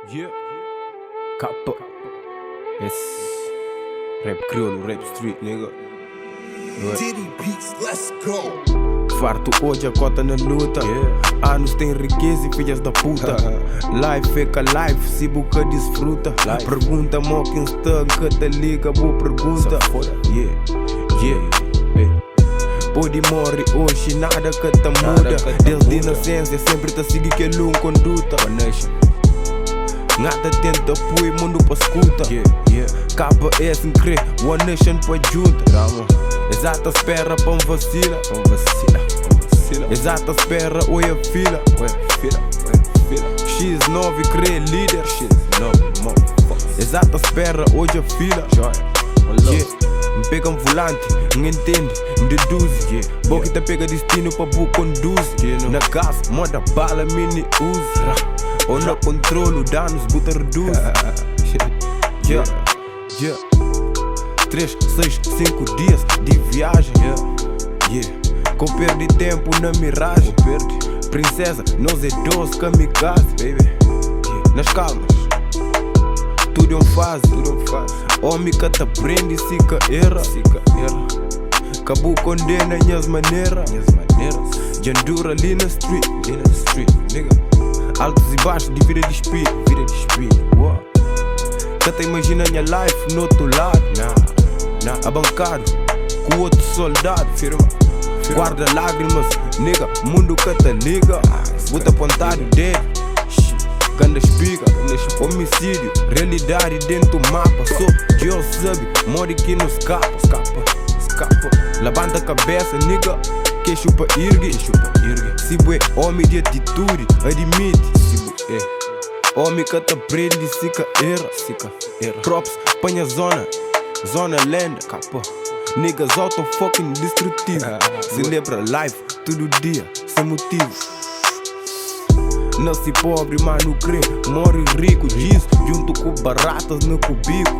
Yeah. Capa. Yes. Rap crioulo, rap street, nigga. Ditty Beatz, let's go. Fartu, odja, kota na luta. Anos tem enrikeci, filhas da puta. Life fica life, se boca disfruta. Pergunta, mo quem está, que te liga, boa pergunta. Podi, morri, hoje, nada que te muda. Desde nascença, sempre te seguir que ele conduta. Nada tenta apoio, mundo pra escuta. KS em crer, One Nation pra junta. Exata espera pra um vacila. Exata espera, oi a fila. X9 crê líder. Exata espera, hoje a fila. Me pega um volante, não entende, me deduz. Boca te pega destino pra bu conduz. Na casa, moda bala, mini use. Ou no controlo, danos, buta reduz. 3, 6, 5 dias de viagem. Com perdi tempo na miragem. Princesa, nós é 12 Kamikaze, baby. Nas calmas, tudo é um fase. Homem que te prende, se que erra. Cabu condena minhas maneiras. Jandura ali na street, nigga. Altos e baixos de vida de espírito. Que te imagina minha life no outro lado. Abancado com outro soldado. Guarda lágrimas, nigga. Mundo que te liga. Bota apontado o dedo. Ganda espiga, homicídio, realidade dentro do mapa. Só Deus sabe, morre que não escapa. Levanta a cabeça, nigga. Queixo pra irgue. Se bué, homem de atitude, admite. Homem que te prende, se que erra. Props, panha zona Lenda. Niggas auto fucking destrutivo. Celebra life todo dia, sem motivo. Nasci pobre, mas não crê, morre rico, diz. Junto com baratas no cubico.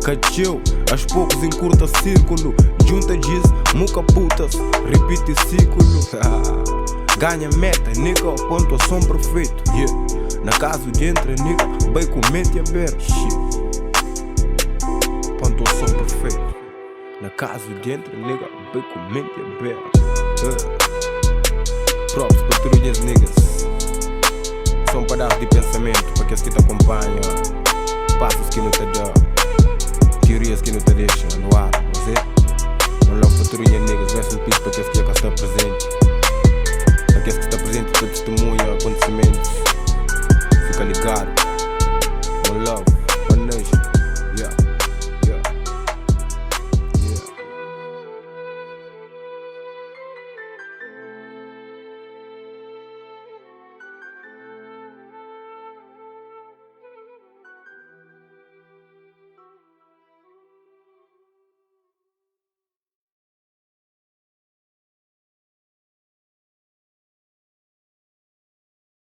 Cacheu, aos poucos encurta círculo. Junta diz, muca putas, repite ciclo. Ganha meta, nigga, pontuação perfeito. Na casa de entra, nigga, bem com mente aberta. Pontuação perfeito. Na casa de entra, nigga, bem com mente aberta. Props, patrulhas niggas. São pedaços de pensamento para que as que te acompanham. Passos que não te dão, teorias que não te deixam no ar. Mas é, não logo patrulha niggas.